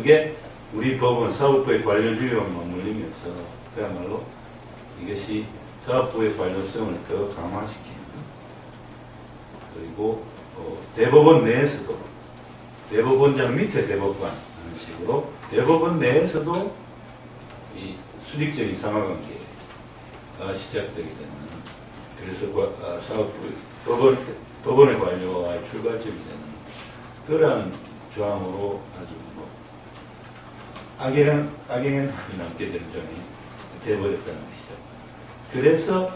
그게 우리 법원, 사법부의 관료주의와 맞물리면서 그야말로 이것이 사법부의 관료성을 더 강화시키는, 그리고 대법원 내에서도 대법원장 밑에 대법관 하는 식으로 대법원 내에서도 이 수직적인 상하관계가 시작되게 되는, 그래서 사법부 법원의 관료와의 출발점이 되는 그러한 조항으로 아주 악영향이 남게 되는 점이 되어버렸다는 것이죠. 그래서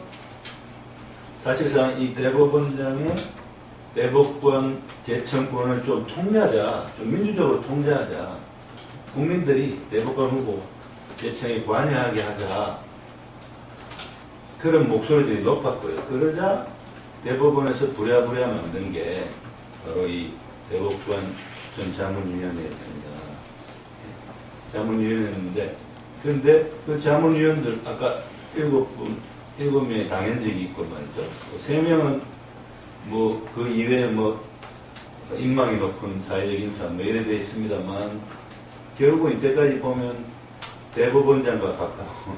사실상 이 대법원장의 대법관 재청권을 좀 통제하자, 좀 민주적으로 통제하자, 국민들이 대법관 후보 재청에 관여하게 하자, 그런 목소리들이 높았고요. 그러자 대법원에서 부랴부랴 만든 게 바로 이 대법관 추천 자문위원회였습니다. 자문위원회였는데, 그런데 그 자문위원들, 아까 7명의 당연직이 있고 말이죠. 3명은 뭐 그 이외에 뭐 인망이 높은 사회적 인사 뭐 이래 돼 있습니다만, 결국 이때까지 보면 대법원장과 가까운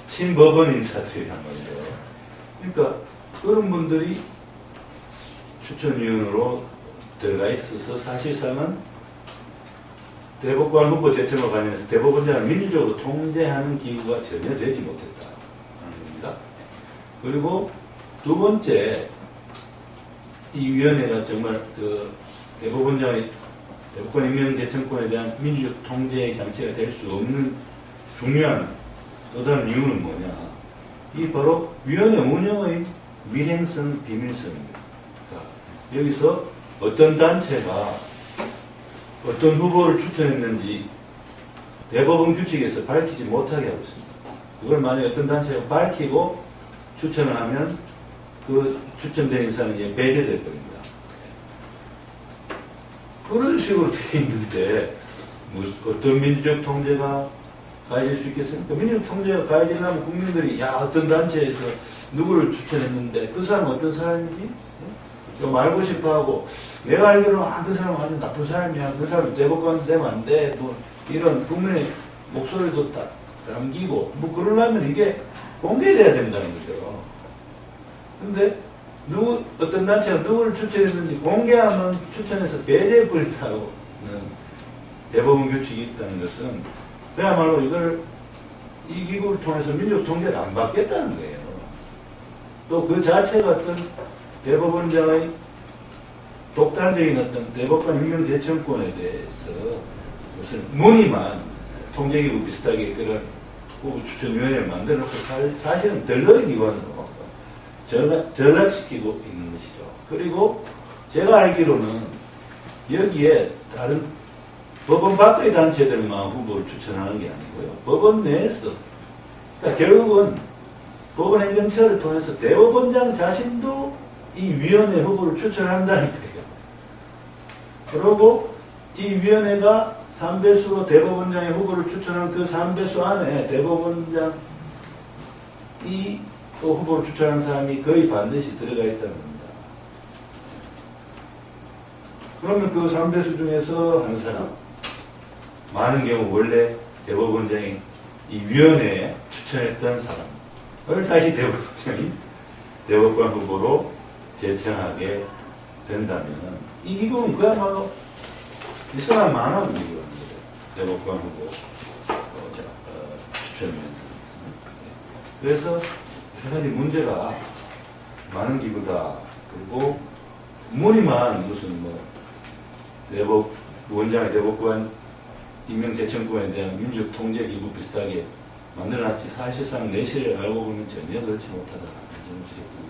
친법원 인사들이란 말이죠. 그러니까 그런 분들이 추천위원으로 들어가 있어서 사실상은 대법관 후보 재청과 관련해서 대법원장을 민주적으로 통제하는 기구가 전혀 되지 못했다는 겁니다. 그리고 두 번째, 이 위원회가 정말 그 대법원장의 대법관 임명 재청권에 대한 민주적 통제의 장치가 될 수 없는 중요한 또 다른 이유는 뭐냐? 이 바로 위원회 운영의 밀행성, 비밀성입니다. 여기서 어떤 단체가 어떤 후보를 추천했는지 대법원 규칙에서 밝히지 못하게 하고 있습니다. 그걸 만약에 어떤 단체가 밝히고 추천을 하면 그 추천된 인사는 이제 배제될 겁니다. 그런 식으로 되어 있는데 어떤 민주적 통제가 가해질 수 있겠습니까? 민주적 통제가 가해지려면 국민들이 어떤 단체에서 누구를 추천했는데 그 사람은 어떤 사람인지 좀 알고 싶어하고, 내가 알기로는 그 사람은 아주 나쁜 사람이야, 그 사람 대법관 되면 안 돼, 뭐 이런 국민의 목소리도 다 남기고 뭐 그러려면 이게 공개돼야 된다는 거죠. 근데 어떤 단체가 누구를 추천했는지 공개하면 추천해서 배제해버린다는 대법원 규칙이 있다는 것은 그야말로 이 기구를 통해서 민주적 통제를 안 받겠다는 거예요. 또 그 자체가 어떤 대법원장의 독단적인 어떤 대법관 임명 재청권에 대해서 무슨 무늬만 통제기구 비슷하게 그런 후보 추천위원회를 만들어 놓고 사실은 덜러리 기관으로 전락시키고 있는 것이죠. 그리고 제가 알기로는 여기에 다른 법원 밖의 단체들만 후보를 추천하는 게 아니고요. 법원 내에서, 그러니까 결국은 법원 행정처를 통해서 대법원장 자신도 이 위원회 후보를 추천한다는 거예요. 그리고 이 위원회가 3배수로 대법원장의 후보를 추천한 그 3배수 안에 대법원장이 또 후보를 추천한 사람이 거의 반드시 들어가 있다는 겁니다. 그러면 그 3배수 중에서 한 사람, 많은 경우 원래 대법원장이 이 위원회에 추천했던 사람을 다시 대법원장이 대법관 후보로 제청하게 된다면 이 기구는 그야말로 있어야 만한 기구입니다. 대법관 후보 추천위원회. 그래서 여러 가지 문제가 많은 기구다. 그리고 무늬만 무슨 원장의 대법관 임명 재청권에 대한 민주적 통제 기구 비슷하게 만들어놨지 사실상 내실을 알고 보면 전혀 그렇지 못하다. 저는 지적드리고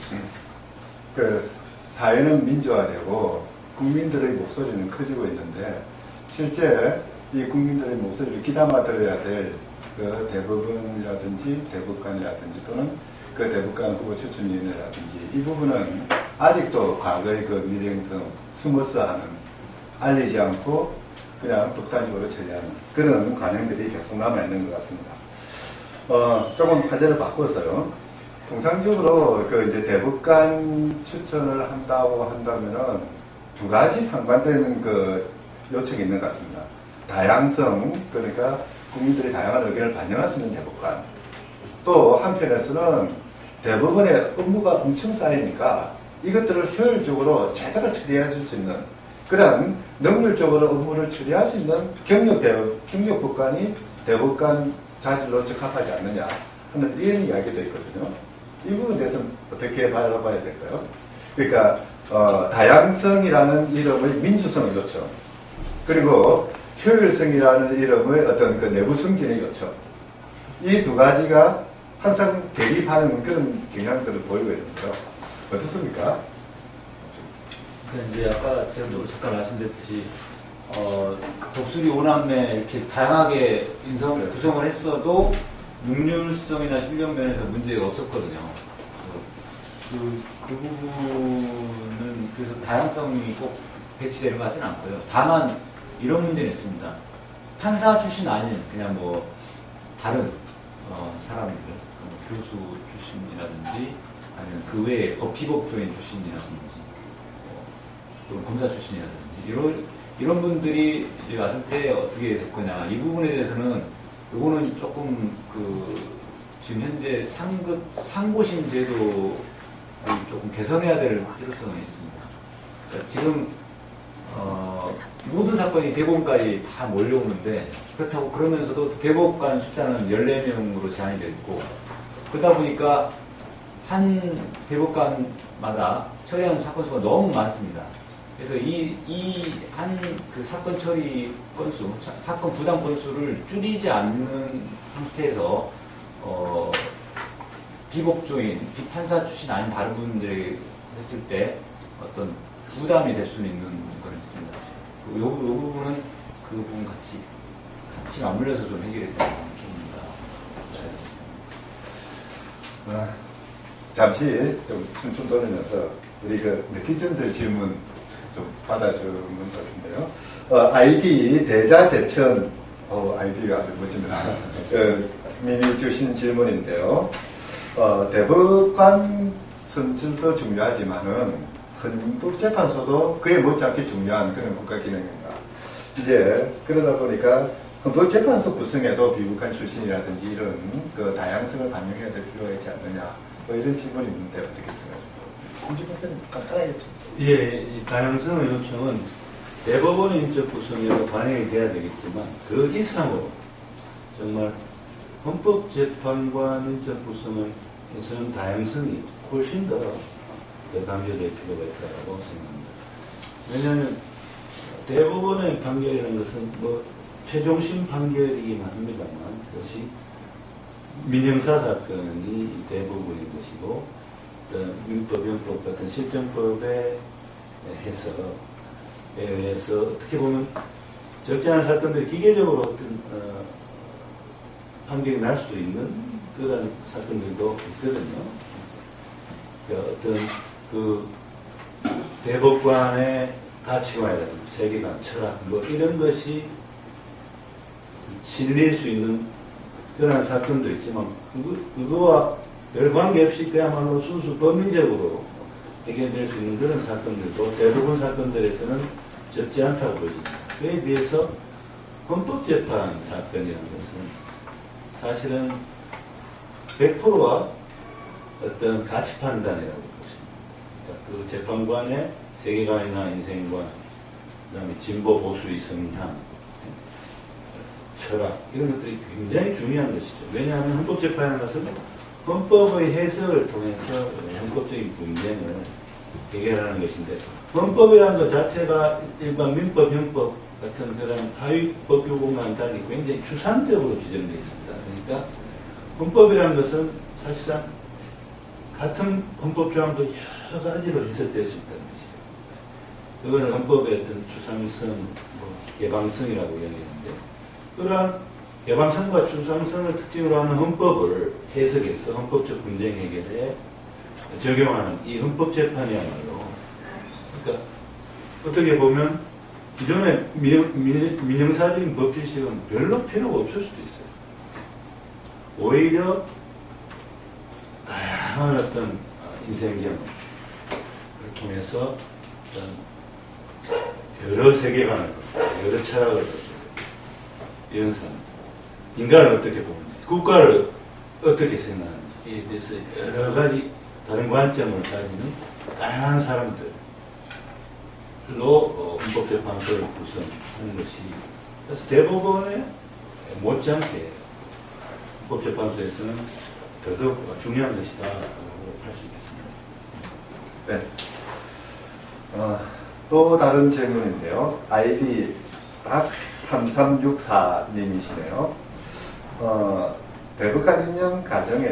싶습니다. 그 사회는 민주화되고 국민들의 목소리는 커지고 있는데 실제 이 국민들의 목소리를 귀담아 들어야 될 그 대법원이라든지 대법관이라든지 또는 그 대법관 후보 추천위원회라든지 이 부분은 아직도 과거의 그 밀행성 숨어서 하는, 알리지 않고 그냥 독단적으로 처리하는 그런 관행들이 계속 남아있는 것 같습니다. 조금 화제를 바꿔서요. 통상적으로 그 이제 대법관 추천을 한다고 한다면은 두 가지 상반되는 그 요청이 있는 것 같습니다. 다양성, 그러니까 국민들의 다양한 의견을 반영할 수 있는 대법관. 또 한편에서는 대법원의 업무가 엄청 쌓이니까 이것들을 효율적으로 제대로 처리해 줄 수 있는 그런 능률적으로 업무를 처리할 수 있는 경력법관이 대법관 자질로 적합하지 않느냐 하는 이런 이야기도 있거든요. 이 부분에 대해서는 어떻게 바라봐야 될까요? 그러니까 다양성이라는 이름의 민주성의 요청, 그리고 효율성이라는 이름의 어떤 그 내부 승진의 요청, 이 두 가지가 항상 대립하는 그런 경향들을 보이고 있는데요. 어떻습니까? 그러니까 이제 아까 제가 잠깐 말씀드렸듯이 독수리 오남매 이렇게 다양하게 구성을 했어도 능률성이나 실력 면에서 문제가 없었거든요. 그 부분은 그래서 다양성이 꼭 배치되는 것 같지는 않고요. 다만 이런 문제는 있습니다. 판사 출신 아닌 그냥 뭐 다른 사람들, 교수 출신이라든지 아니면 그 외에 비법조인 출신이라든지 또는 검사 출신이라든지 이런 분들이 이제 왔을 때 어떻게 될 거냐 이 부분에 대해서는 요거는 조금 지금 현재 상고심 제도를 조금 개선해야 될 필요성이 있습니다. 그러니까 지금 모든 사건이 대법원까지 다 몰려오는데 그렇다고 그러면서도 대법관 숫자는 14명으로 제한이 되어 있고 그러다 보니까 한 대법관마다 처리하는 사건 수가 너무 많습니다. 그래서 이 한 그 사건 처리 건수, 사건 부당 건수를 줄이지 않는 상태에서 비법조인, 비판사 출신 아닌 다른 분들에게 했을 때 어떤 부담이 될 수는 있는 건 있습니다. 이 부분은 그 부분 같이 맞물려서 좀 해결해야 되는 부분입니다. 잠시 좀 숨 좀 돌리면서 우리 그 네티즌들 질문 좀 받아주면 좋겠는데요. 아이디 대자제천, 아이디가 아주 멋집니다. 님이 주신 질문인데요. 대법관 선출도 중요하지만은 헌법재판소도 그에 못지않게 중요한 그런 국가기능입니다. 이제 그러다 보니까 헌법재판소 구성에도 비북한 출신이라든지 이런 그 다양성을 반영해야 될 필요가 있지 않느냐 뭐 이런 질문이 있는데 어떻게 생각하십니까? 홍준 박사님 간단하게 좀. 예, 이 다양성의 요청은 대법원의 인적 구성에도 반영이 돼야 되겠지만 그 이상으로 정말 헌법재판관 인적 구성에서는 다양성이 훨씬 더 강조될 필요가 있다고 생각합니다. 왜냐하면 대법원의 판결이라는 것은 뭐 최종심 판결이긴 합니다만 그것이 민형사 사건이 대부분인 것이고 민법, 형법 같은 실정법의 해석에 의해서 어떻게 보면 적지 않은 사건들이 기계적으로 어떤 판결이 날 수도 있는 그런 사건들도 있거든요. 그러니까 어떤 그 대법관의 가치관이라든지 세계관, 철학 뭐 이런 것이 실릴 수 있는 그런 사건도 있지만 그거와 별 관계없이 그야말로 순수 법리적으로 해결될 수 있는 그런 사건들도 대부분 사건들에서는 적지 않다고 보입니다. 그에 비해서 헌법재판 사건이라는 것은 사실은 100%와 어떤 가치 판단이라고 보십니다. 그러니까 그 재판관의 세계관이나 인생관, 그다음에 진보 보수의 성향, 철학 이런 것들이 굉장히 중요한 것이죠. 왜냐하면 헌법재판이라는 것은 헌법의 해석을 통해서 헌법적인 분쟁을 해결하는 것인데 헌법이라는 것 자체가 일반 민법, 형법 같은 그런 하위법 요구와는 달리 굉장히 추상적으로 규정되어 있습니다. 그러니까 헌법이라는 것은 사실상 같은 헌법 조항도 여러 가지로 해석될 수 있다는 것이죠. 그거는 헌법의 어떤 추상성, 개방성이라고 이야기하는데 그러한 개방성과 추상성을 특징으로 하는 헌법을 해석해서 헌법적 분쟁 해결에 적용하는 이 헌법재판이야말로 그러니까 어떻게 보면 기존의 민형사적인 법질식은 별로 필요가 없을 수도 있어요. 오히려 다양한 어떤 인생 경험을 통해서 어떤 여러 세계관을, 여러 철학을, 이런 사람, 인간을 어떻게 보는지, 국가를 어떻게 생각하는지에 대해서 여러 가지 다른 관점을 가지는 다양한 사람들로 헌법재판소를 구성하는 것이, 그래서 대법원에 못지않게 헌법재판소에서는 더더욱 중요한 것이다라고 할 수 있겠습니다. 네. 또 다른 질문인데요. 아이디 박3364님이시네요. 대법관 임명 과정에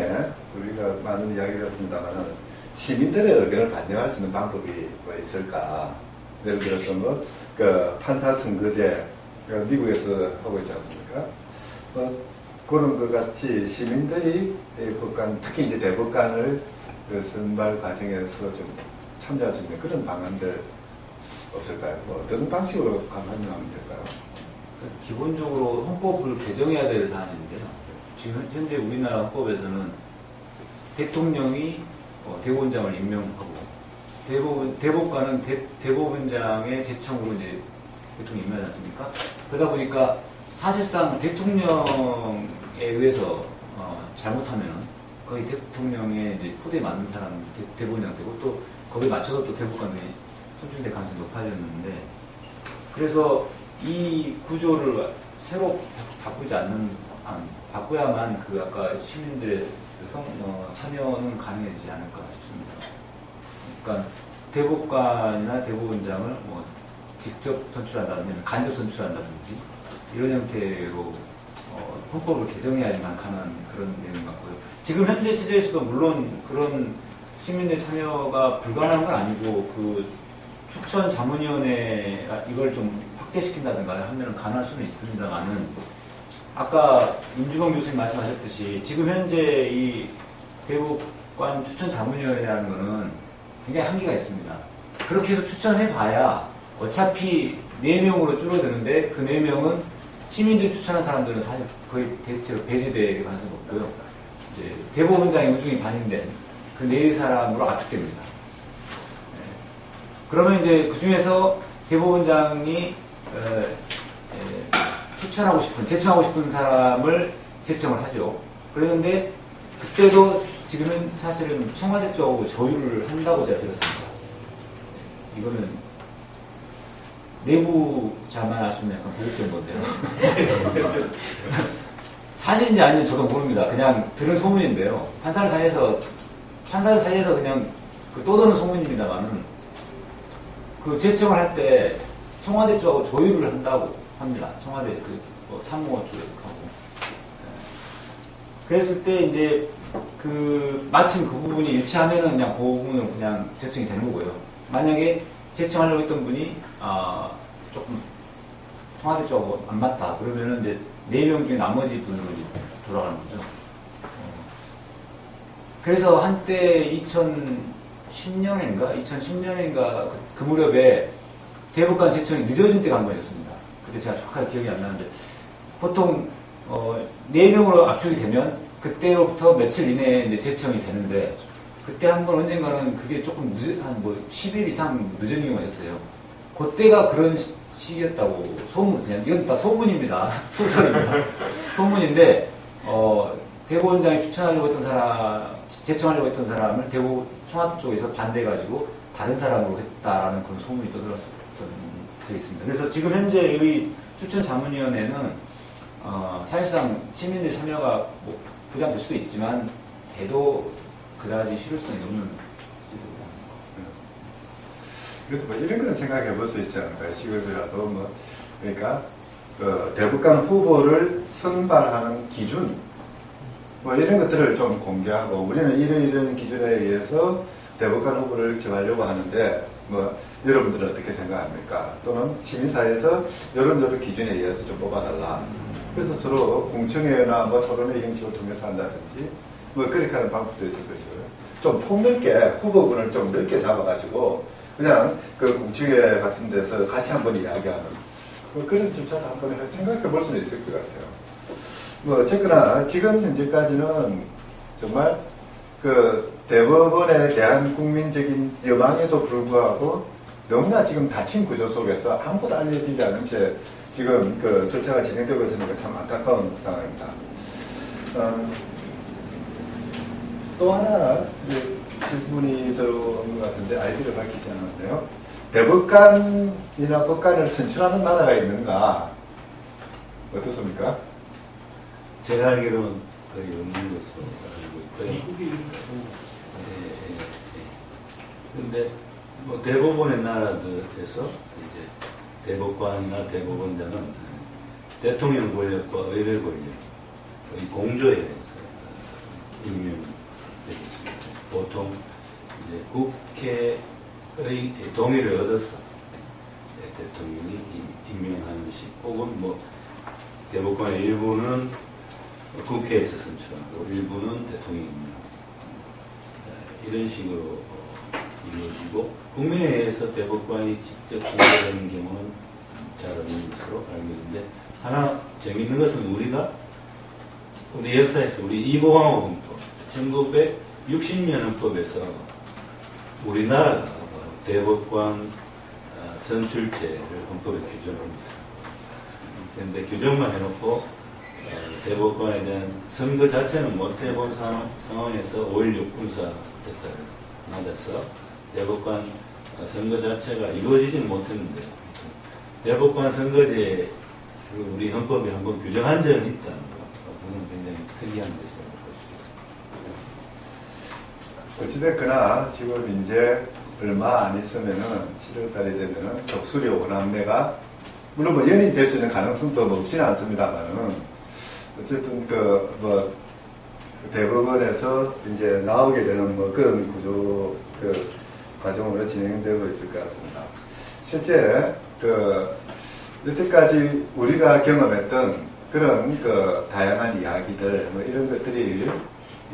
우리가 많은 이야기를 했습니다만 시민들의 의견을 반영할 수 있는 방법이 뭐 있을까? 예를 들어서 그 판사 선거제 미국에서 하고 있지 않습니까? 그런 것 같이 시민들이 법관, 특히 이제 대법관을 그 선발 과정에서 좀 참여할 수 있는 그런 방안들 없을까요? 뭐 어떤 방식으로 강화하면 될까요? 기본적으로 헌법을 개정해야 될 사안인데요. 지금 현재 우리나라 헌법에서는 대통령이 대법원장을 임명하고 대법관은 대법원장의 제청으로 이제 대통령이 임명하지 않습니까? 그러다 보니까 사실상 대통령에 의해서 잘못하면 거의 대통령의 이제 포대에 맞는 사람이 대법원장 되고 또 거기에 맞춰서 또 대법관이 선출될 가능성이 높아졌는데, 그래서 이 구조를 새로 바꿔야만 그 아까 시민들의 참여는 가능해지지 않을까 싶습니다. 그러니까 대법관이나 대법원장을 뭐 직접 선출한다든지 간접 선출한다든지 이런 형태로 헌법을 개정해야지만 가능한 그런 내용 같고요. 지금 현재 체제에서도 물론 그런 시민의 참여가 불가능한 건 아니고 그 추천 자문위원회 이걸 좀 확대시킨다든가 하면 가능할 수는 있습니다만은 아까 임주범 교수님 말씀하셨듯이 지금 현재 이 대법관 추천 자문위원회라는 거는 굉장히 한계가 있습니다. 그렇게 해서 추천해봐야 어차피 4명으로 줄어드는데 그 4명은 시민들이 추천한 사람들은 사실 거의 대체로 배제될 가능성이 높고요. 이제 대법원장의 우중이 반영된 그 4사람으로 압축됩니다. 그러면 이제 그 중에서 대법원장이 추천하고 싶은, 제청하고 싶은 사람을 제청을 하죠. 그런데 그때도 지금은 사실은 청와대 쪽하고 조율을 한다고 제가 들었습니다. 이거는 내부자만 알 수 있는 약간 고급 정보인데요. 사실인지 아닌지 저도 모릅니다. 그냥 들은 소문인데요. 판사들 사이에서 그냥 그 떠도는 소문입니다만은 그 제청을 할 때 청와대 쪽하고 조율을 한다고 합니다. 청와대 그 참모 쪽하고. 그랬을 때 이제 그 마침 그 부분이 일치하면은 그냥 그 부분은 그냥 제청이 되는 거고요. 만약에 제청하려고 했던 분이 조금 청와대 쪽하고 안 맞다 그러면은 이제 4명 중에 나머지 분으로 돌아가는 거죠. 그래서 한때 2010년인가 그 무렵에 대법관 제청이 늦어진 때가 한 번 있었습니다. 그때 제가 정확하게 기억이 안 나는데 보통 4명으로 압축이 되면 그때로부터 며칠 이내에 이제 제청이 되는데 그때 한 번 언젠가는 그게 조금 한 10일 이상 늦은 경우가 있었어요. 그때가 그런 시기였다고 그냥 이건 다 소문입니다. 소설입니다. 소문인데 대법원장이 추천하려고 했던 사람, 제청하려고 했던 사람을 청와대 쪽에서 반대해가지고 다른 사람으로 했다라는 그런 소문이 떠들었던 게 있습니다. 그래서 지금 현재의 추천 자문위원회는 사실상 시민들 참여가 뭐 부담될 수도 있지만 돼도 그다지 실효성이 없는 그래도 뭐 이런 거는 생각해 볼 수 있지 않을까요? 시급이라도 그러니까 대법관 후보를 선발하는 기준 뭐 이런 것들을 좀 공개하고 우리는 이런 기준에 의해서 대법관 후보를 정하려고 하는데 뭐 여러분들은 어떻게 생각합니까? 또는 시민사회에서 이런 기준에 의해서 좀 뽑아달라. 그래서 서로 공청회나 뭐 토론회 형식을 통해서 한다든지 뭐 그렇게 하는 방법도 있을 것이고요. 좀 폭넓게 후보군을 좀 넓게 잡아가지고 그냥 그 공청회 같은 데서 같이 한번 이야기하는 뭐 그런 절차를 한번 생각해 볼 수는 있을 것 같아요. 뭐 어쨌거나 지금 현재까지는 정말 그 대법원에 대한 국민적인 여망에도 불구하고 너무나 지금 닫힌 구조 속에서 아무것도 알려지지 않은 채 지금 그 절차가 진행되고 있으니까 참 안타까운 상황입니다. 또 하나 질문이 들어온 것 같은데 아이디를 밝히지 않았네요. 대법관이나 법관을 선출하는 나라가 있는가? 어떻습니까? 제가 알기로는 거의 없는 것으로 알고 있고요. 근데 뭐 대부분의 나라들에서 이제 대법관이나 대법원장은 대통령 권력과 의회 권력 이 공조에 의해서 임명되고 있습니다. 보통 이제 국회의 동의를 얻어서 대통령이 임명하는 식, 혹은 뭐 대법관의 일부는 국회에서 선출하고 일부는 대통령이 임명하고 이런 식으로 이루어지고, 국민에 의해서 대법관이 직접 선출되는 경우는 잘 없는 것으로 알고 있는데, 하나 재미있는 것은 우리 역사에서 우리 이보광호 헌법 1960년 헌법에서 우리나라가 대법관 선출제를 헌법에 규정합니다. 그런데 규정만 해놓고 대법관에 대한 선거 자체는 못 해본 상황에서 5.16 군사 대타를 맞아서 대법관 선거 자체가 이루어지지는 못했는데, 대법관 선거제 우리 헌법에 한번 규정한 적은 있다는 거, 그건 굉장히 특이한 것이라고 볼 수 있습니다. 어찌됐거나 지금 이제 얼마 안 있으면은 7월달이 되면은 독수리 5남매가 물론 뭐 연임 될 수 있는 가능성도 높지는 않습니다만은 어쨌든 대법원에서 이제 나오게 되는 뭐 그런 구조 과정으로 진행되고 있을 것 같습니다. 실제 여태까지 우리가 경험했던 그런 다양한 이야기들 뭐 이런 것들이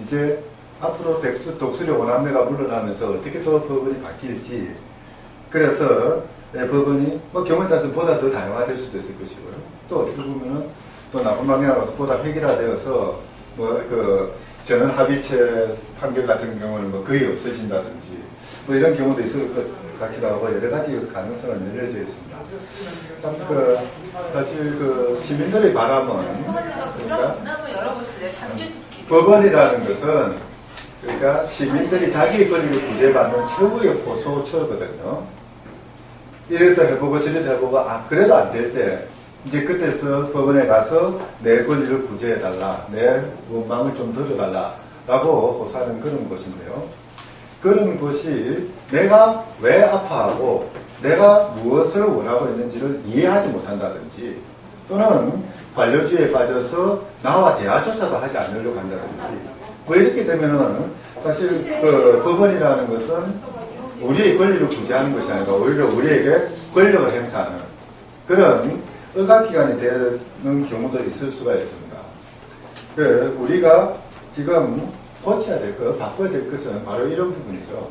이제 앞으로 독수리 5남매가 물러나면서 어떻게 또 법원이 바뀔지, 그래서 법원이 뭐 경우에 따라서 보다 더 다양화될 수도 있을 것이고요. 또 어떻게 보면은 또 나쁜 방향으로 보다 획일화되어서 전원 합의체 판결 같은 경우는 뭐 거의 없어진다든지 뭐 이런 경우도 있을 것 같기도 하고 여러 가지 가능성은 열려져 있습니다. 사실 시민들의 바람은 그러니까 법원이라는 것은 그러니까 시민들이 자기의 권리를 구제받는 최후의 보소처거든요. 이래도 해보고 저래도 해보고 그래도 안 될 때 이제 그때서 법원에 가서 내 권리를 구제해달라, 내 원망을 좀 들어달라라고 호소하는 그런 곳인데요. 그런 곳이 내가 왜 아파하고 내가 무엇을 원하고 있는지를 이해하지 못한다든지, 또는 관료주의에 빠져서 나와 대화조차도 하지 않으려고 한다든지, 뭐 이렇게 되면은 사실 법원이라는 것은 우리의 권리를 구제하는 것이 아니라 오히려 우리에게 권력을 행사하는 그런 억압기관이 되는 경우도 있을 수가 있습니다. 우리가 지금 고쳐야 될 것, 바꿔야 될 것은 바로 이런 부분이죠.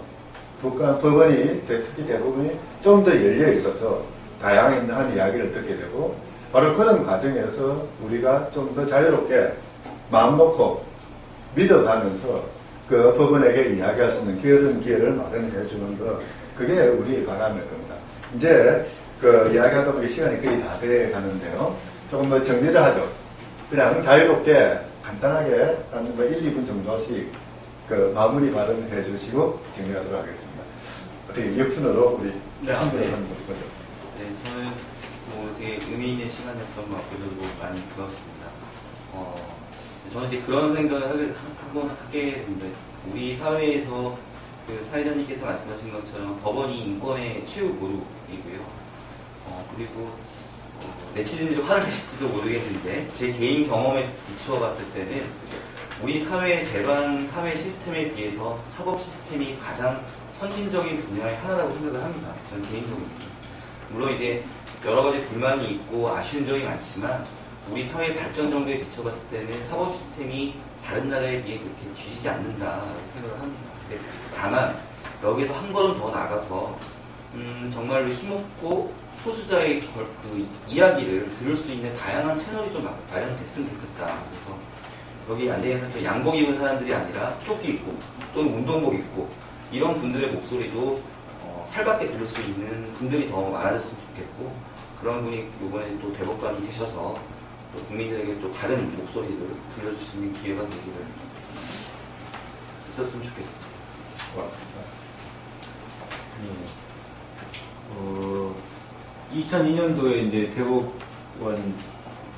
법원이, 특히 대법원이 좀 더 열려 있어서 다양한 이야기를 듣게 되고, 바로 그런 과정에서 우리가 좀 더 자유롭게 마음 놓고 믿어가면서 법원에게 이야기할 수 있는 그런 기회를 마련해 주는 것, 그게 우리의 바람일 겁니다. 이제 이야기하다 보니 시간이 거의 다 돼 가는데요. 조금 더 정리를 하죠. 그냥 자유롭게 간단하게 한 1, 2분 정도씩 마무리 발언해 주시고 정리하도록 하겠습니다. 어떻게 역순으로 우리 한분을 한번 보죠. 네, 저는 되게 의미 있는 시간이었던 것 같기도 하고 많이 들었습니다. 저는 이제 그런 생각을 하게 됩니다. 우리 사회에서 사회자님께서 말씀하신 것처럼 법원이 인권의 최후 보루이고요. 그리고 내치든지 화를 내실지도 모르겠는데 제 개인 경험에 비추어 봤을 때는 우리 사회 재반 사회 시스템에 비해서 사법 시스템이 가장 선진적인 분야의 하나라고 생각을 합니다. 저는 개인적으로. 물론 이제 여러 가지 불만이 있고 아쉬운 점이 많지만 우리 사회 발전 정도에 비춰봤을 때는 사법 시스템이 다른 나라에 비해 그렇게 뒤지지 않는다라고 생각을 합니다. 근데 다만 여기서 한 걸음 더 나가서 정말로 힘없고 소수자의 이야기를 들을 수 있는 다양한 채널이 좀 마련됐으면 좋겠다. 그래서 여기 앉아있는 양복 입은 사람들이 아니라 조끼 입고 또는 운동복 입고 이런 분들의 목소리도 살갑게 들을 수 있는 분들이 더 많아졌으면 좋겠고, 그런 분이 이번에 또 대법관이 되셔서 또 국민들에게 또 다른 목소리를 들려줄 수 있는 기회가 되기를 있었으면 좋겠습니다. 2002년도에 이제 대법관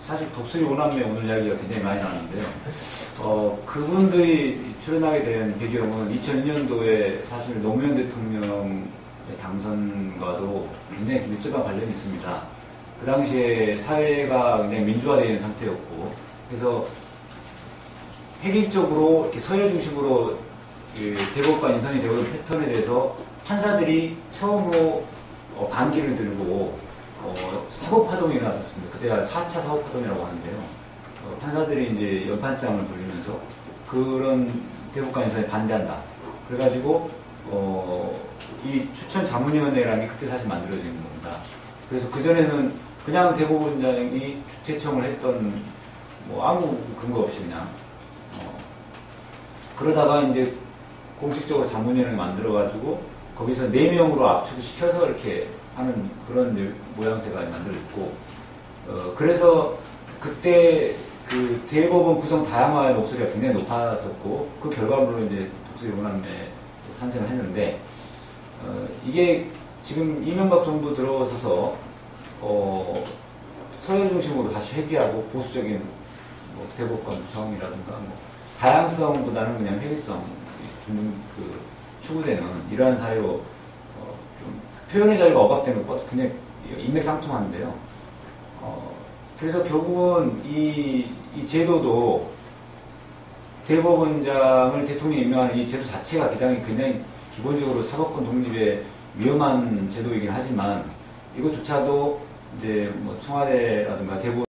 사실 독수리 오남매 오늘 이야기가 굉장히 많이 나왔는데요. 그분들이 출연하게 된 배경은 2002년도에 사실 노무현 대통령의 당선과도 굉장히 밀접한 관련이 있습니다. 그 당시에 사회가 굉장히 민주화되어 있는 상태였고, 그래서 획일적으로 이렇게 서열 중심으로 대법관 인선이 되고 있는 패턴에 대해서 판사들이 처음으로 반기를 들고 사법파동이 일어났었습니다. 그때가 4차 사법파동이라고 하는데요. 판사들이 이제 연판장을 돌리면서 그런 대법관 인선에 반대한다. 그래가지고 이 추천 자문위원회라는 게 그때 사실 만들어진 겁니다. 그래서 그전에는 그냥 대법원장이 주최청을 했던 아무 근거 없이 그냥 그러다가 이제 공식적으로 자문위원회를 만들어가지고 거기서 4명으로 압축을 시켜서 이렇게 하는 그런 모양새가 만들어졌고, 그래서 그때 그 대법원 구성 다양화의 목소리가 굉장히 높았었고, 그 결과물로 이제 독수리 오남매 탄생을 했는데, 이게 지금 이명박 정부 들어서서 서열 중심으로 다시 회귀하고 보수적인 대법관 구성이라든가 다양성보다는 그냥 획일성 추구되는 이러한 사회로 좀 표현의 자유가 억압되는 것 굉장히 인맥상통하는데요. 그래서 결국은 이 제도도 대법원장을 대통령이 임명하는 이 제도 자체가 굉장히 기본적으로 사법권 독립에 위험한 제도이긴 하지만 이것조차도 이제 청와대라든가 대법원